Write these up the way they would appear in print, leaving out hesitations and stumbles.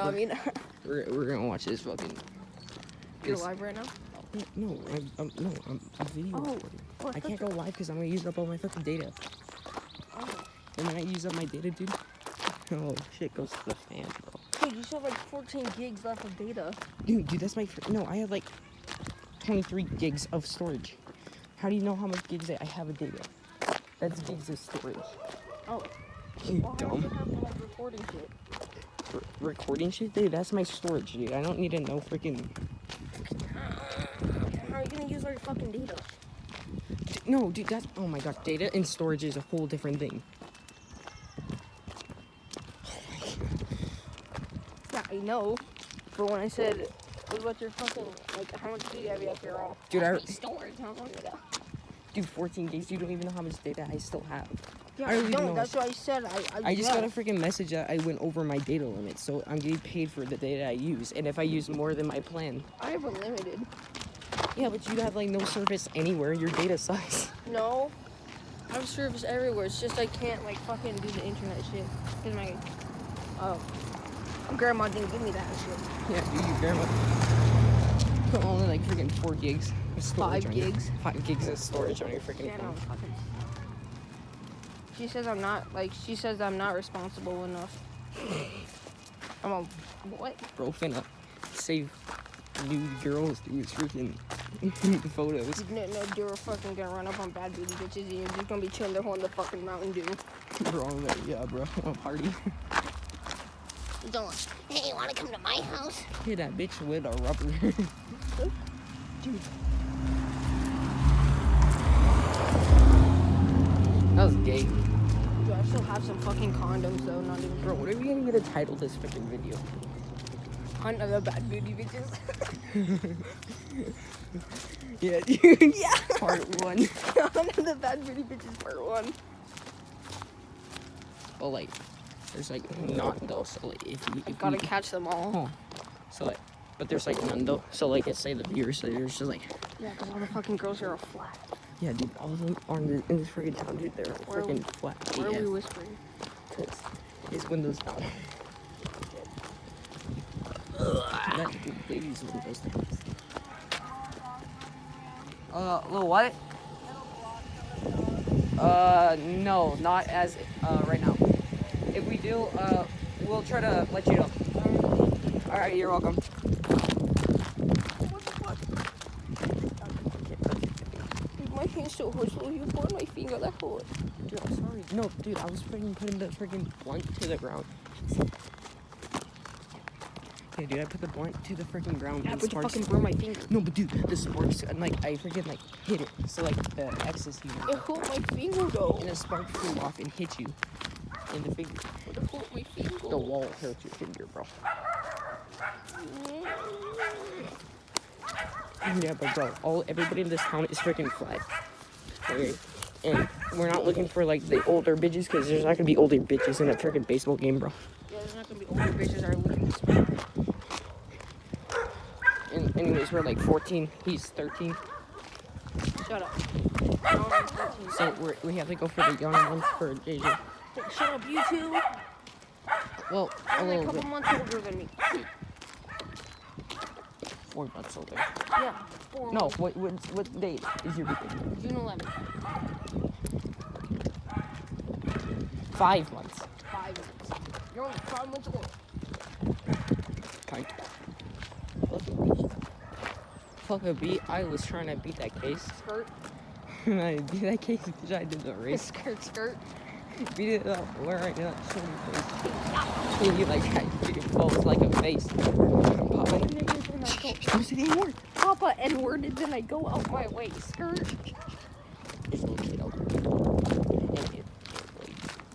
tell me that. We're gonna watch this fucking. You're live right now? No, I'm video recording. I can't go live because I'm gonna use up all my fucking data. Oh. And when I use up my data, dude, oh shit goes to the fan, bro. Dude, you still have like 14 gigs left of data. Dude, that's my no. I have like 23 gigs of storage. How do you know how much gigs I have of data? That's gigs of storage. Oh. You Well, dumb. how much you have for, like, recording shit? Recording shit, dude. That's my storage, dude. I don't need to know freaking. How are you gonna use all your fucking data? No, dude. That's oh my god. Data and storage is a whole different thing. Yeah, I know. But when I said, what about your fucking, like, how much data have you up here all? Dude, storage, how long ago? Dude, 14 gigs. You don't even know how much data I still have. Yeah, I I don't even don't. know. That's what I said. I just got a freaking message that I went over my data limit, so I'm getting paid for the data I use. And if I use more than my plan, I have unlimited. yeah, but you have like no service anywhere. Your data sucks. No. I have service everywhere. It's just I can't like fucking do the internet shit. Cause my grandma didn't give me that shit. Yeah, dude, your grandma put only like freaking 4 gigs of storage. 5 gigs. 5 gigs of storage on your freaking Yeah, no, phone. fucking. She says I'm not responsible enough. I'm a what? Bro, finna save nude girls, dude. Freaking photos. No, you're fucking gonna run up on bad beauty bitches and you're just gonna be chilling there holding the fucking Mountain Dew. Bro, yeah, bro. I want a party. Don't. Hey, you wanna come to my house? Hit that bitch with a rubber. Dude. That was gay. Dude, I still have some fucking condoms though, not even. Bro, what are we gonna get a title this freaking video? Hunt of the bad beauty bitches. Yeah, dude. Yeah. Part 1. Hunt of the bad beauty bitches part 1. Well, like, there's like not though. So like, if Gotta catch them all. Oh. So like, but there's like none though. So like, it's say the viewers. So there's just like. Yeah, because all the fucking girls here are flat. Yeah, dude. All of them are in this freaking town, dude. They're freaking flat. Why are we AF. whispering? Cause his window's down. That lady's window's down. Little what? No, not as right now. If we do, we'll try to let you know. All right, you're welcome. Dude, my hand still hurts. So you put my finger that hurt. Dude, I'm sorry. No, dude, I was freaking putting the freaking blunt to the ground. Yeah, dude, I put the blunt to the freaking ground. Yeah, and but you sparks. fucking burn my finger. No, but dude, the sparks and like I freaking like hit it. So like the ecstasy. It hurt my finger though. And a spark flew off and hit you in the finger. It hurt my finger. The wall hurt your finger, bro. Yeah, but bro, everybody in this town is freaking flat. Okay, and we're not looking for like the older bitches because there's not gonna be older bitches in a freaking baseball game, bro. Yeah, there's not gonna be older bitches that are looking to spend. And anyways, we're like 14. He's 13. Shut up. So we have to go for the young ones for JJ. Shut up, you two. Well, a I'm like a little couple bit. months older than me. 4 months older. Yeah. 4 No, months. what date is your birthday? June 11th. 5 months. 5 months. You're only 5 months old. Kind. Fuck a beat. I was trying to beat that case. Skirt. And I beat that case because I did the race. Skirt. Beat it up. Where I did not show you face. And you like I beat it falls like a face. Papa. Don't say the N-word. Papa N-worded, then I go out my way. Skirt. This little kid over there.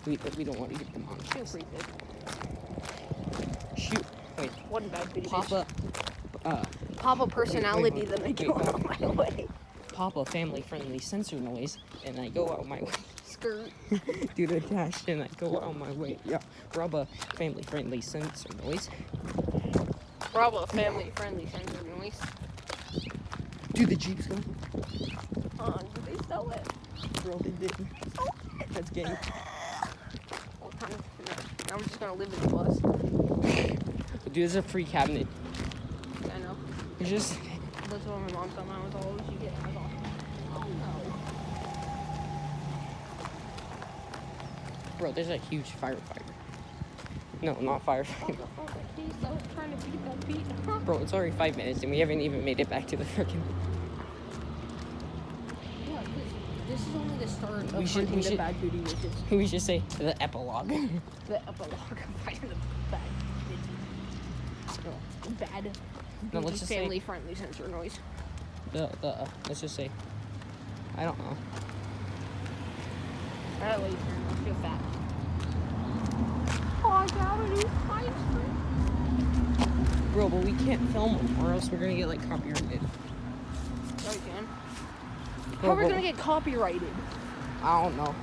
We don't want to get them on. Feel free, dude. Shoot. Wait. One bad video. Papa. Papa personality, then I go out my way. Papa family friendly sensor noise, and I go out my way. Skirt. Do the dash, and I go out my way. Yeah. Rubba family friendly sensor noise. Bravo, family friendly sensor noise. Dude, the Jeep's going. Did they sell it? Bro, they didn't. That's gay. What kind of? I'm just gonna live in the bus. Dude, there's a free cabinet. I know. It's just... That's what my mom told me. I was all, you get. I was all, oh no. Bro, there's a huge firefighter. No, not firefighter. He's so trying to beat that beat. Bro, it's already 5 minutes and we haven't even made it back to the frickin'... Yeah, this is only the start of We should- hunting we the should- bad booty witches. We should say the epilogue. The epilogue of fighting the bad bitches. Oh, bad No, let's booty just say- family friendly sensor noise. Let's just say... I don't know. That way, I feel fat. Oh, I got a new ice cream. Bro, but we can't film them or else we're gonna get like copyrighted. Yeah, we can. How Bro, are we but- gonna get copyrighted? I don't know.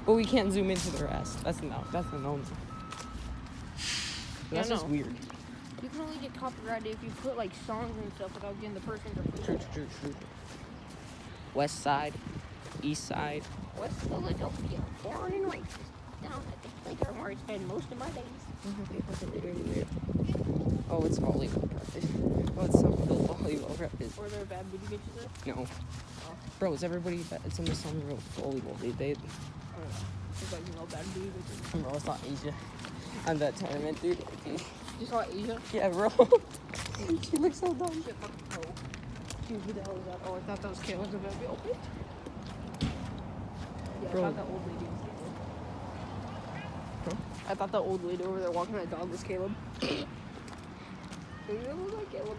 But we can't zoom into the rest. That's a no. That's just no. weird. You can only get copyrighted if you put like songs and stuff without getting the person to True. West side, east side. West Philadelphia, born and raised. Down at the playground where I spend most of my days. Oh, it's volleyball practice. Oh, it's some real volleyball practice. Or there bad booty bitches there? No. Bro, it's everybody that it's in the some real volleyball. They It's like, you know, bad booty bitches. bro, it's not Asia. I'm that tournament, dude. You saw Asia? Yeah, bro. She looks so dumb. Shit, fucking pro. Dude, who the hell is that? Oh, I thought that was Kayla's baby. Oh, bitch. Yeah, Bro. I thought that old lady was Caleb. Huh? I thought that old lady over there walking that dog was Caleb. Does it look like Caleb?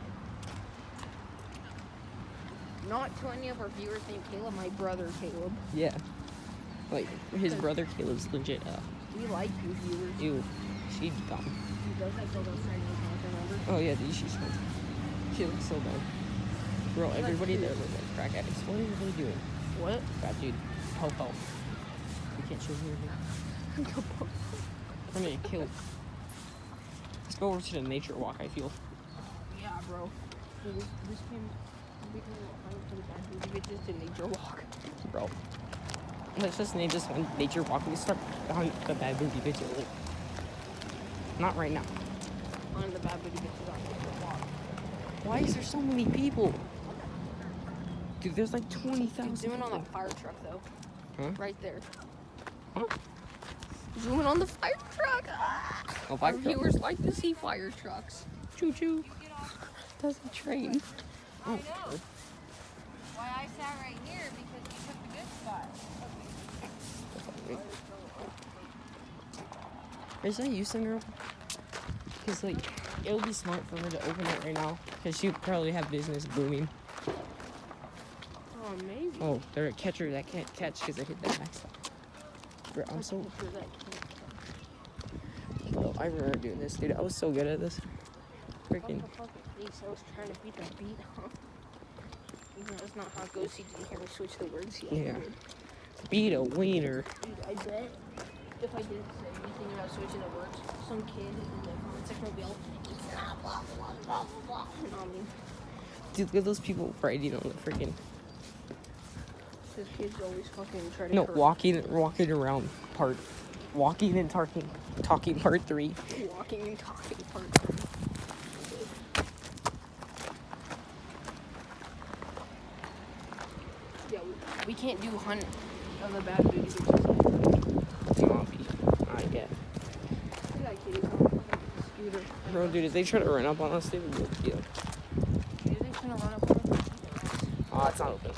Not to any of our viewers named Caleb, my brother Caleb. Yeah. Like his brother Caleb's legit. We like you viewers. Ew. She's dumb. He does like those Chinese ones, remember? Oh yeah, dude, she's fun. She looks so dumb. Bro, everybody there looks like crack addicts. What are they doing? What? God, dude. Help. We can't show here. I'm gonna get killed. Let's go over to the nature walk, I feel. Yeah, bro. Dude, this came because I went to the bad booty bitches to nature walk. Bro. Let's just name this one nature walk. We start on the bad booty bitches. Not right now. On the bad booty bitches on nature walk. Why is there so many people? Dude, there's like 20,000. Zoom in on people. that fire truck though. Huh? Right there. Huh? Zoom in on the fire truck. Oh, Our fire truck. viewers like to see fire trucks. Choo choo. That's a train. I know. Why I sat right here because you took the good spot. Is that you, Cinderella? Because, like, it would be smart for her to open it right now. Because she would probably have business booming. Oh, maybe. Oh, they're a catcher that can't catch because I hit the backstop. Bro, I'm so... Bro, I remember doing this, dude. I was so good at this. Freaking... I was trying to beat that beat, huh? Even though that's not how it goes, you didn't hear me switch the words yet. Yeah. Beat a wiener. Dude, I bet if I didn't say anything about switching the words, some kid in the comment section will be all, it's not blah, blah, blah, blah, blah. You know what I mean? Dude, look at those people writing on the freaking... Because kids always fucking try to No, correct. walking around part... Walking and talking part 3. Walking and talking part. Yeah, we can't do hunt on the bad booty bitches. I get. Look at that kitty on a scooter. Bro, dude, if they try to run up on us, they would be like, Do you think it's gonna run up on us? oh, it's not open.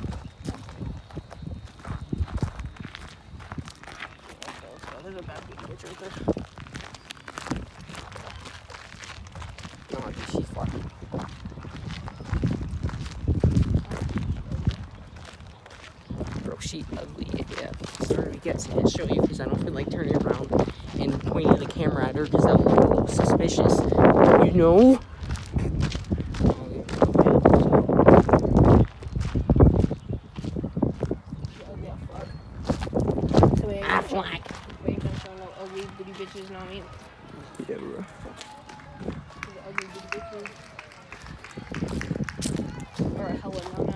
There's a bad booty bitch right there. No, dude, she's far. Bro, she's ugly. Yeah. Sorry, I can't show you because I don't feel like turning around and pointing the camera at her because that would look a little suspicious. You know? Affleck. We ain't gonna show no ugly bitty bitches, know what I mean? Yeah, bro. The ugly bitty bitches. Or a hella no no.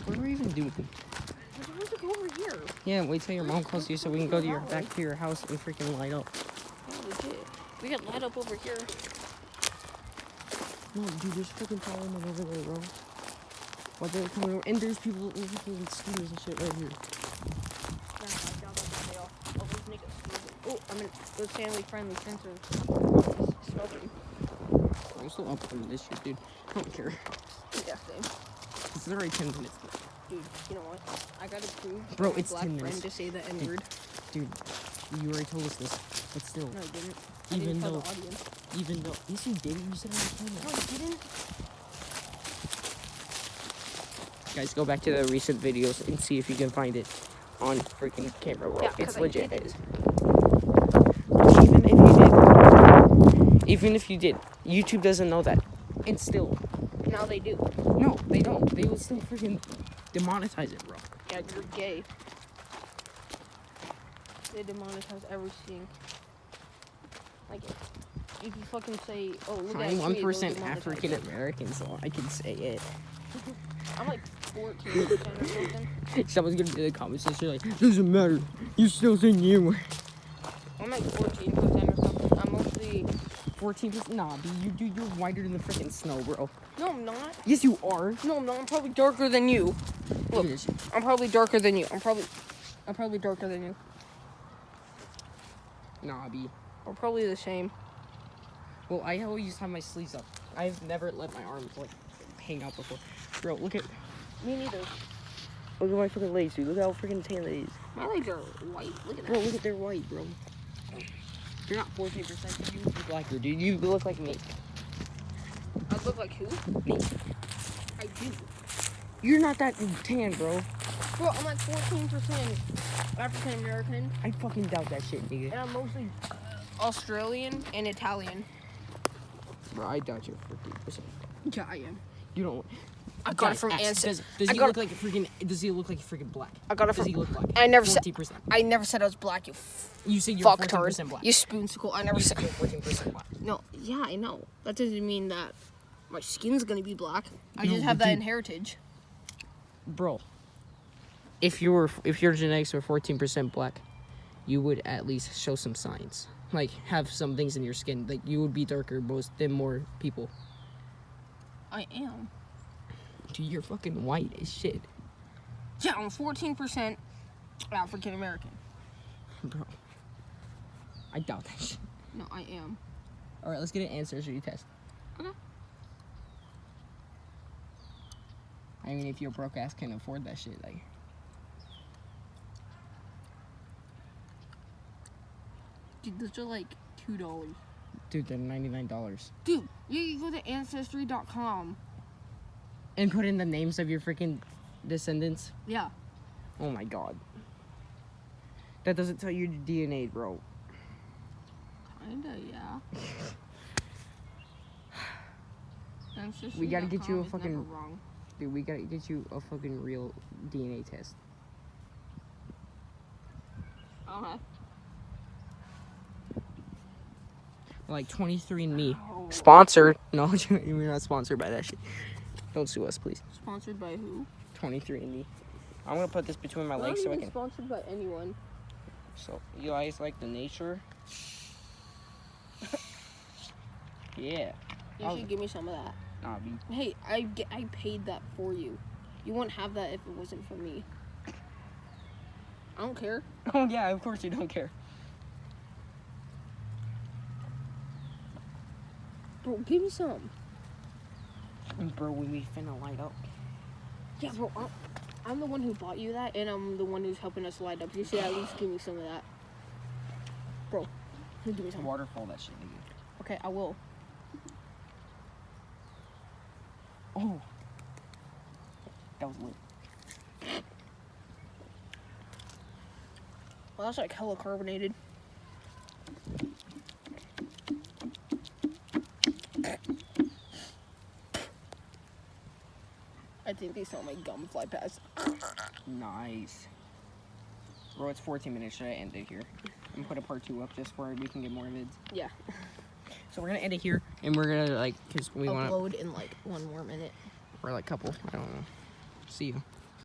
What are we even doing? We're supposed to go over here. Yeah, wait till your mom calls you so we can go to your back to your house and freaking light up. Oh, We got light up over here. No, dude, there's fucking firemen over there, bro. Why they're coming over? And there's people with fucking scooters and shit right here. Oh, I'm in the family friendly sensor. Smoking. I'm still up on this shit, dude. I don't care. Yeah, same. It's already 10 minutes. Dude, you know what? I gotta prove Bro, to my it's black 10 friend minutes. to say the N word. Dude, you already told us this, but still. No, I didn't. I Even didn't tell though- the audience. Even though, yes you did, you said it on the No, camera. you didn't. Guys, go back to the recent videos and see if you can find it on freaking camera, bro. Yeah, 'cause It's I legit, did. guys. Even if you did, YouTube doesn't know that. And still, Now they do. no, they don't. They will still freaking demonetize it, bro. Yeah, you're gay. They demonetize everything. Like, if you fucking say, oh, look at I'm that tree, 1% they'll demonetize African it. American, so I can say it. I'm like 14% or something. Someone's gonna be in the comments and say like, doesn't matter. You still think you were. I'm like 14% or something. I'm mostly. 14%? Nah, dude, you're whiter than the freaking snow, bro. No, I'm not. Yes, you are. No, I'm not. I'm probably darker than you. Look, I'm probably darker than you. I'm probably darker than you. Nah, B. We're probably the same. Well, I always have my sleeves up. I've never let my arms like hang out before. Bro, look at Me neither. my freaking legs, dude. Look how freaking tan it is. My legs are white. Look at Bro, that. look at their white, bro. You're not 14%. You're blacker, dude. You look like me. I look like who? Me. I do. You're not that tan, bro. Bro, I'm like 14% African American, I fucking doubt that shit, nigga. and I'm mostly Australian and Italian. Bro, I doubt you're 14%. Yeah, I am. You don't. I got it Guys, from ask, Ancestry. Does he look like a freaking? Does he look like a freaking black? I got it Does from. he look black? I never said. 14%. I never said I was black. You You say you're fucktard. 14% black. You spoonsicle. I never You said. say you're 14% black. No. Yeah, I know. That doesn't mean that my skin's gonna be black. I No, just have but that dude- inheritance. Bro, if your genetics were 14% black, you would at least show some signs. Like have some things in your skin. Like you would be darker than more people. I am. Dude, you're fucking white as shit. Yeah, I'm 14% African American. Bro. I doubt that shit. No, I am. Alright, let's get an ancestry test. Okay. I mean, if your broke ass can afford that shit, like. Dude, those are like $2. Dude, they're $99. Dude, you can go to Ancestry.com. And put in the names of your freaking descendants. Yeah. Oh my god. That doesn't tell you the DNA, bro. Kinda, yeah. We gotta get you a Ancestry.com is fucking- never wrong. Dude, we gotta get you a fucking real DNA test. Okay. Like 23andMe. Oh. Sponsored. No, we're not sponsored by that shit. Don't sue us, please. Sponsored by who? 23andMe. I'm gonna put this between my We're legs not so I even can. sponsored by anyone. So, you guys like the nature? Yeah. You Oh. should give me some of that. Nah, B. Hey, I paid that for you. You wouldn't have that if it wasn't for me. I don't care. Oh, yeah, of course you don't care. Bro, give me some. Bro, we finna light up. Yeah, bro, I'm the one who bought you that, and I'm the one who's helping us light up. You should at least give me some of that. Bro, give me some. Waterfall that shit, nigga. Okay, I will. Oh. That was lit. Well, that's like hella carbonated. I think they saw my gum fly past. Nice. Bro, it's 14 minutes. Should I end it here? I'm gonna put a part 2 up just where we can get more vids. Yeah. So we're gonna end it here, and we're gonna like, cause we wanna, Upload in like 1 more minute. we're like couple. I don't know. See you.